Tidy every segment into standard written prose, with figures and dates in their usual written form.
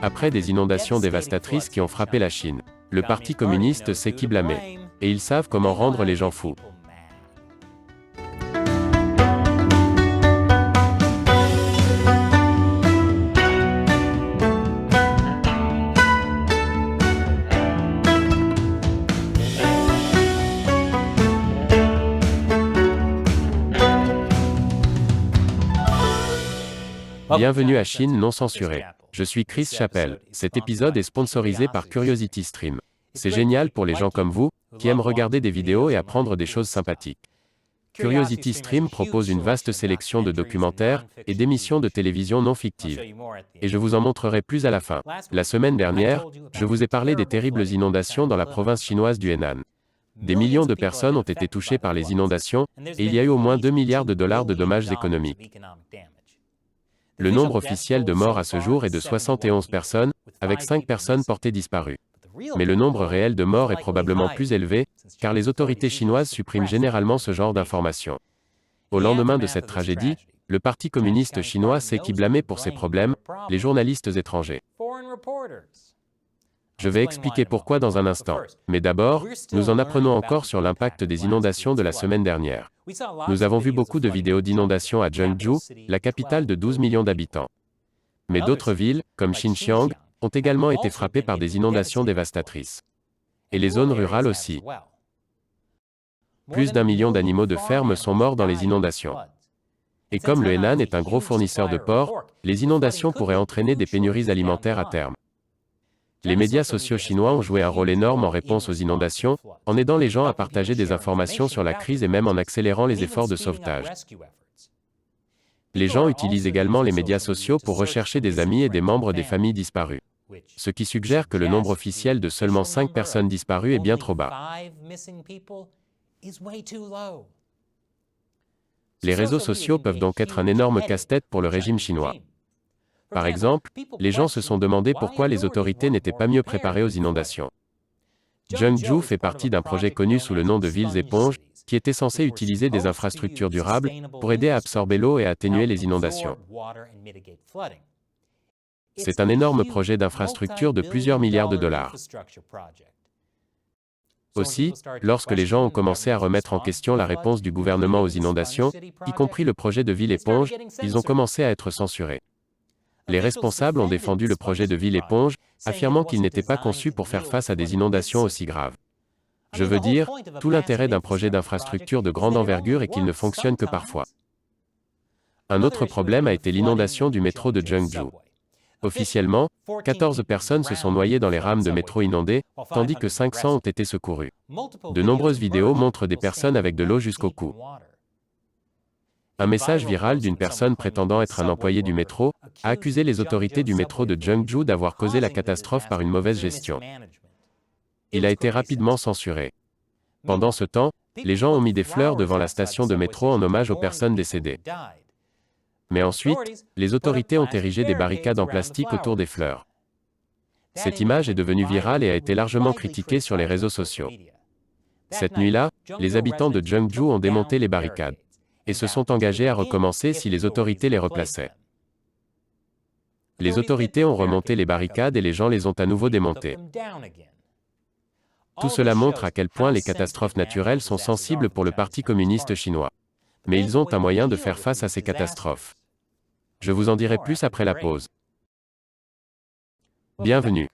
Après des inondations dévastatrices qui ont frappé la Chine, le Parti communiste sait qui blâmer. Et ils savent comment rendre les gens fous. Bienvenue à Chine non censurée. Je suis Chris Chappell. Cet épisode est sponsorisé par Curiosity Stream. C'est génial pour les gens comme vous, qui aiment regarder des vidéos et apprendre des choses sympathiques. Curiosity Stream propose une vaste sélection de documentaires et d'émissions de télévision non fictives. Et je vous en montrerai plus à la fin. La semaine dernière, je vous ai parlé des terribles inondations dans la province chinoise du Henan. Des millions de personnes ont été touchées par les inondations, et il y a eu au moins 2 milliards de dollars de dommages économiques. Le nombre officiel de morts à ce jour est de 71 personnes, avec 5 personnes portées disparues. Mais le nombre réel de morts est probablement plus élevé, car les autorités chinoises suppriment généralement ce genre d'informations. Au lendemain de cette tragédie, le Parti communiste chinois sait qui blâmer pour ces problèmes, les journalistes étrangers. Je vais expliquer pourquoi dans un instant. Mais d'abord, nous en apprenons encore sur l'impact des inondations de la semaine dernière. Nous avons vu beaucoup de vidéos d'inondations à Zhengzhou, la capitale de 12 millions d'habitants. Mais d'autres villes, comme Xinjiang, ont également été frappées par des inondations dévastatrices. Et les zones rurales aussi. Plus d'1 million d'animaux de ferme sont morts dans les inondations. Et comme le Henan est un gros fournisseur de porc, les inondations pourraient entraîner des pénuries alimentaires à terme. Les médias sociaux chinois ont joué un rôle énorme en réponse aux inondations, en aidant les gens à partager des informations sur la crise et même en accélérant les efforts de sauvetage. Les gens utilisent également les médias sociaux pour rechercher des amis et des membres des familles disparues. Ce qui suggère que le nombre officiel de seulement 5 personnes disparues est bien trop bas. Les réseaux sociaux peuvent donc être un énorme casse-tête pour le régime chinois. Par exemple, les gens se sont demandé pourquoi les autorités n'étaient pas mieux préparées aux inondations. Zhengzhou fait partie d'un projet connu sous le nom de villes éponges, qui était censé utiliser des infrastructures durables pour aider à absorber l'eau et à atténuer les inondations. C'est un énorme projet d'infrastructure de plusieurs milliards de dollars. Aussi, lorsque les gens ont commencé à remettre en question la réponse du gouvernement aux inondations, y compris le projet de ville éponge, ils ont commencé à être censurés. Les responsables ont défendu le projet de ville éponge, affirmant qu'il n'était pas conçu pour faire face à des inondations aussi graves. Je veux dire, tout l'intérêt d'un projet d'infrastructure de grande envergure est qu'il ne fonctionne que parfois. Un autre problème a été l'inondation du métro de Zhengzhou. Officiellement, 14 personnes se sont noyées dans les rames de métro inondées, tandis que 500 ont été secourues. De nombreuses vidéos montrent des personnes avec de l'eau jusqu'au cou. Un message viral d'une personne prétendant être un employé du métro a accusé les autorités du métro de Zhengzhou d'avoir causé la catastrophe par une mauvaise gestion. Il a été rapidement censuré. Pendant ce temps, les gens ont mis des fleurs devant la station de métro en hommage aux personnes décédées. Mais ensuite, les autorités ont érigé des barricades en plastique autour des fleurs. Cette image est devenue virale et a été largement critiquée sur les réseaux sociaux. Cette nuit-là, les habitants de Zhengzhou ont démonté les barricades et se sont engagés à recommencer si les autorités les replaçaient. Les autorités ont remonté les barricades et les gens les ont à nouveau démontées. Tout cela montre à quel point les catastrophes naturelles sont sensibles pour le Parti communiste chinois. Mais ils ont un moyen de faire face à ces catastrophes. Je vous en dirai plus après la pause. Bienvenue.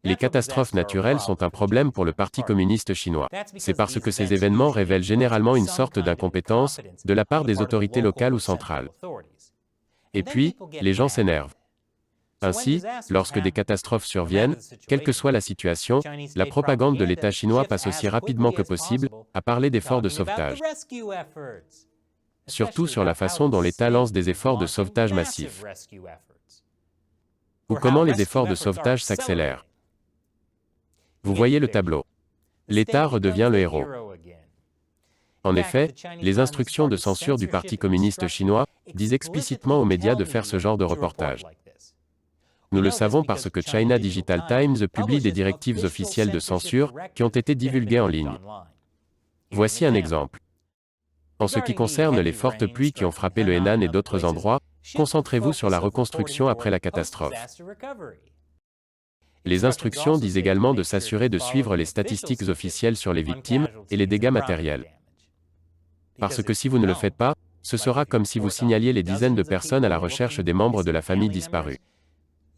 Les catastrophes naturelles sont un problème pour le Parti communiste chinois. C'est parce que ces événements révèlent généralement une sorte d'incompétence de la part des autorités locales ou centrales. Et puis, les gens s'énervent. Ainsi, lorsque des catastrophes surviennent, quelle que soit la situation, la propagande de l'État chinois passe aussi rapidement que possible à parler d'efforts de sauvetage. Surtout sur la façon dont l'État lance des efforts de sauvetage massifs. Ou comment les efforts de sauvetage s'accélèrent. Vous voyez le tableau. L'État redevient le héros. En effet, les instructions de censure du Parti communiste chinois disent explicitement aux médias de faire ce genre de reportage. Nous le savons parce que China Digital Times publie des directives officielles de censure qui ont été divulguées en ligne. Voici un exemple. En ce qui concerne les fortes pluies qui ont frappé le Henan et d'autres endroits, Concentrez-vous sur la reconstruction après la catastrophe. Les instructions disent également de s'assurer de suivre les statistiques officielles sur les victimes et les dégâts matériels. Parce que si vous ne le faites pas, ce sera comme si vous signaliez les dizaines de personnes à la recherche des membres de la famille disparus.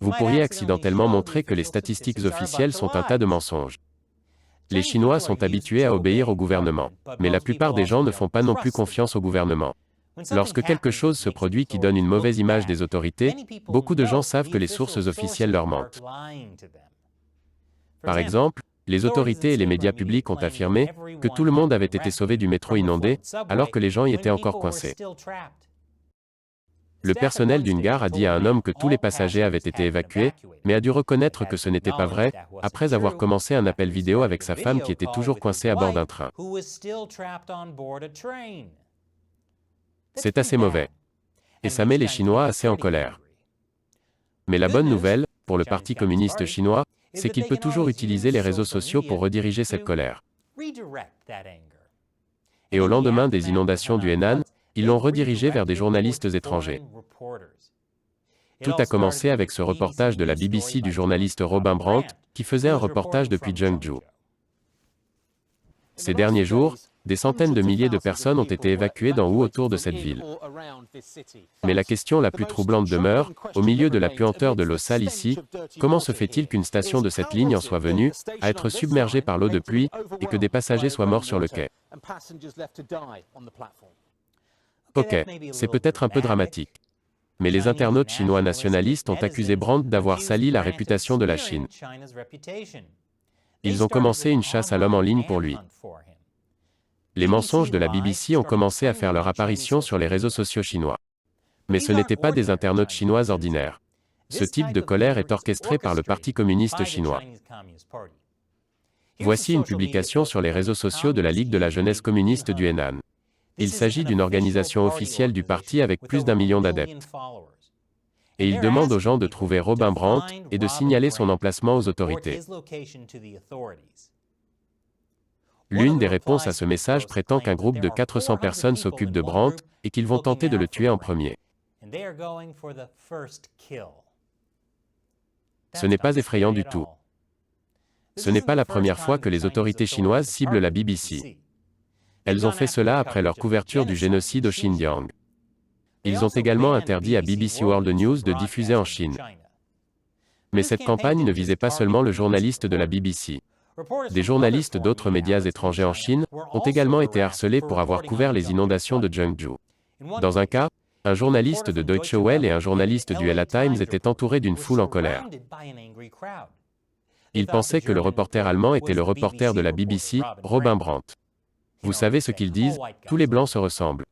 Vous pourriez accidentellement montrer que les statistiques officielles sont un tas de mensonges. Les Chinois sont habitués à obéir au gouvernement, mais la plupart des gens ne font pas non plus confiance au gouvernement. Lorsque quelque chose se produit qui donne une mauvaise image des autorités, beaucoup de gens savent que les sources officielles leur mentent. Par exemple, les autorités et les médias publics ont affirmé que tout le monde avait été sauvé du métro inondé, alors que les gens y étaient encore coincés. Le personnel d'une gare a dit à un homme que tous les passagers avaient été évacués, mais a dû reconnaître que ce n'était pas vrai, après avoir commencé un appel vidéo avec sa femme qui était toujours coincée à bord d'un train. C'est assez mauvais. Et ça met les Chinois assez en colère. Mais la bonne nouvelle, pour le Parti communiste chinois, c'est qu'il peut toujours utiliser les réseaux sociaux pour rediriger cette colère. Et au lendemain des inondations du Henan, ils l'ont redirigé vers des journalistes étrangers. Tout a commencé avec ce reportage de la BBC du journaliste Robin Brandt, qui faisait un reportage depuis Zhengzhou. Ces derniers jours, des centaines de milliers de personnes ont été évacuées dans ou autour de cette ville. Mais la question la plus troublante demeure, au milieu de la puanteur de l'eau sale ici, comment se fait-il qu'une station de cette ligne en soit venue à être submergée par l'eau de pluie et que des passagers soient morts sur le quai? Ok, c'est peut-être un peu dramatique. Mais les internautes chinois nationalistes ont accusé Brandt d'avoir sali la réputation de la Chine. Ils ont commencé une chasse à l'homme en ligne pour lui. Les mensonges de la BBC ont commencé à faire leur apparition sur les réseaux sociaux chinois. Mais ce n'étaient pas des internautes chinois ordinaires. Ce type de colère est orchestré par le Parti communiste chinois. Voici une publication sur les réseaux sociaux de la Ligue de la jeunesse communiste du Henan. Il s'agit d'une organisation officielle du parti avec plus d'1 million d'adeptes. Et il demande aux gens de trouver Robin Brandt et de signaler son emplacement aux autorités. L'une des réponses à ce message prétend qu'un groupe de 400 personnes s'occupe de Brandt et qu'ils vont tenter de le tuer en premier. Ce n'est pas effrayant du tout. Ce n'est pas la première fois que les autorités chinoises ciblent la BBC. Elles ont fait cela après leur couverture du génocide au Xinjiang. Ils ont également interdit à BBC World News de diffuser en Chine. Mais cette campagne ne visait pas seulement le journaliste de la BBC. Des journalistes d'autres médias étrangers en Chine ont également été harcelés pour avoir couvert les inondations de Zhengzhou. Dans un cas, un journaliste de Deutsche Welle et un journaliste du LA Times étaient entourés d'une foule en colère. Ils pensaient que le reporter allemand était le reporter de la BBC, Robin Brandt. Vous savez ce qu'ils disent, tous les blancs se ressemblent.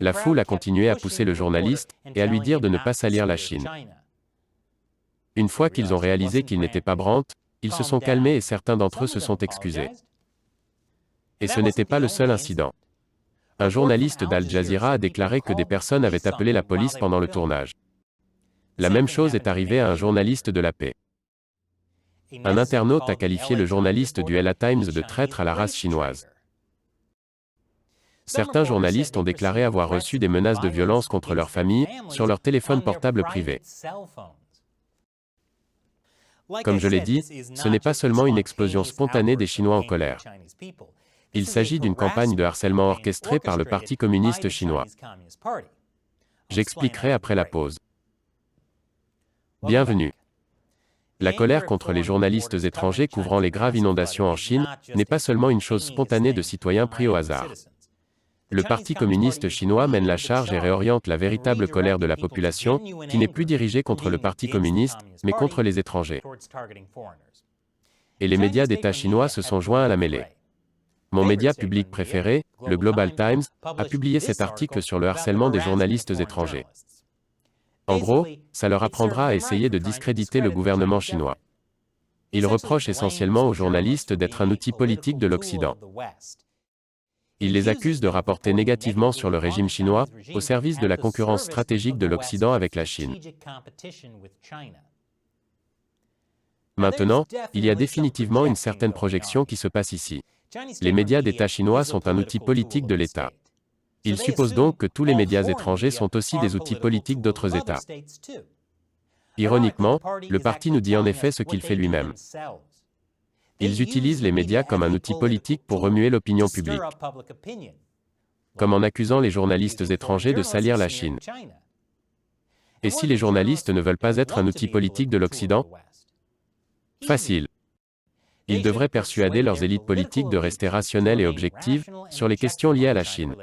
La foule a continué à pousser le journaliste et à lui dire de ne pas salir la Chine. Une fois qu'ils ont réalisé qu'il n'était pas Brandt, ils se sont calmés et certains d'entre eux se sont excusés. Et ce n'était pas le seul incident. Un journaliste d'Al Jazeera a déclaré que des personnes avaient appelé la police pendant le tournage. La même chose est arrivée à un journaliste de la paix. Un internaute a qualifié le journaliste du LA Times de traître à la race chinoise. Certains journalistes ont déclaré avoir reçu des menaces de violence contre leur famille sur leur téléphone portable privé. Comme je l'ai dit, ce n'est pas seulement une explosion spontanée des Chinois en colère. Il s'agit d'une campagne de harcèlement orchestrée par le Parti communiste chinois. J'expliquerai après la pause. Bienvenue. La colère contre les journalistes étrangers couvrant les graves inondations en Chine n'est pas seulement une chose spontanée de citoyens pris au hasard. Le Parti communiste chinois mène la charge et réoriente la véritable colère de la population, qui n'est plus dirigée contre le Parti communiste, mais contre les étrangers. Et les médias d'État chinois se sont joints à la mêlée. Mon média public préféré, le Global Times, a publié cet article sur le harcèlement des journalistes étrangers. En gros, ça leur apprendra à essayer de discréditer le gouvernement chinois. Ils reprochent essentiellement aux journalistes d'être un outil politique de l'Occident. Ils les accusent de rapporter négativement sur le régime chinois, au service de la concurrence stratégique de l'Occident avec la Chine. Maintenant, il y a définitivement une certaine projection qui se passe ici. Les médias d'État chinois sont un outil politique de l'État. Il suppose donc que tous les médias étrangers sont aussi des outils politiques d'autres États. Ironiquement, le parti nous dit en effet ce qu'il fait lui-même. Ils utilisent les médias comme un outil politique pour remuer l'opinion publique, comme en accusant les journalistes étrangers de salir la Chine. Et si les journalistes ne veulent pas être un outil politique de l'Occident? Facile. Ils devraient persuader leurs élites politiques de rester rationnelles et objectives sur les questions liées à la Chine.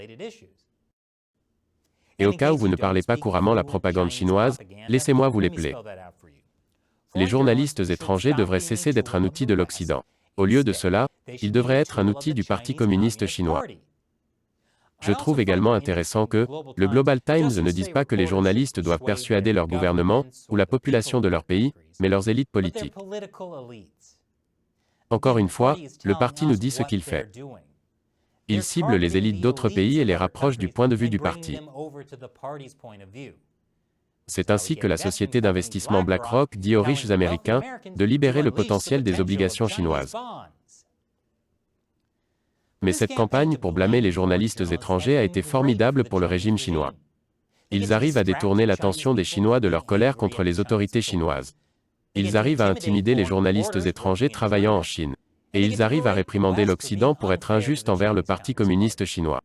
Et au cas où vous ne parlez pas couramment la propagande chinoise, laissez-moi vous l'épeler. Les journalistes étrangers devraient cesser d'être un outil de l'Occident. Au lieu de cela, ils devraient être un outil du Parti communiste chinois. Je trouve également intéressant que le Global Times ne dise pas que les journalistes doivent persuader leur gouvernement ou la population de leur pays, mais leurs élites politiques. Encore une fois, le parti nous dit ce qu'il fait. Il cible les élites d'autres pays et les rapproche du point de vue du parti. C'est ainsi que la société d'investissement BlackRock dit aux riches Américains de libérer le potentiel des obligations chinoises. Mais cette campagne pour blâmer les journalistes étrangers a été formidable pour le régime chinois. Ils arrivent à détourner l'attention des Chinois de leur colère contre les autorités chinoises. Ils arrivent à intimider les journalistes étrangers travaillant en Chine. Et ils arrivent à réprimander l'Occident pour être injustes envers le Parti communiste chinois.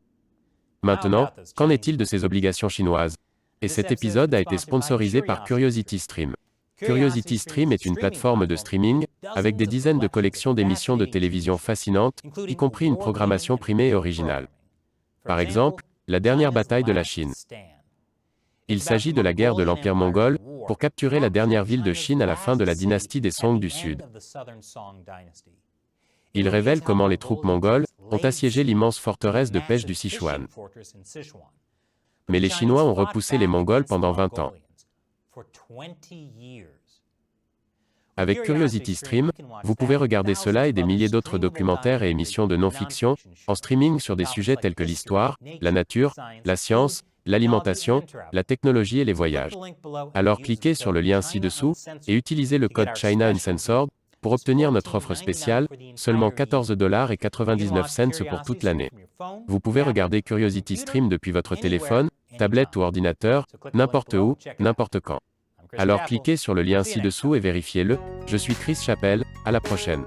Maintenant, qu'en est-il de ces obligations chinoises? Et cet épisode a été sponsorisé par Curiosity Stream. Curiosity Stream est une plateforme de streaming, avec des dizaines de collections d'émissions de télévision fascinantes, y compris une programmation primée et originale. Par exemple, la dernière bataille de la Chine. Il s'agit de la guerre de l'Empire mongol, pour capturer la dernière ville de Chine à la fin de la dynastie des Song du Sud. Il révèle comment les troupes mongoles ont assiégé l'immense forteresse de pêche du Sichuan. Mais les Chinois ont repoussé les Mongols pendant 20 ans. Avec Curiosity Stream, vous pouvez regarder cela et des milliers d'autres documentaires et émissions de non-fiction, en streaming sur des sujets tels que l'histoire, la nature, la science, l'alimentation, la technologie et les voyages. Alors cliquez sur le lien ci-dessous, et utilisez le code China Uncensored, pour obtenir notre offre spéciale, seulement $14,99 pour toute l'année. Vous pouvez regarder Curiosity Stream depuis votre téléphone, tablette ou ordinateur, n'importe où, n'importe quand. Alors cliquez sur le lien ci-dessous et vérifiez-le. Je suis Chris Chappell, à la prochaine.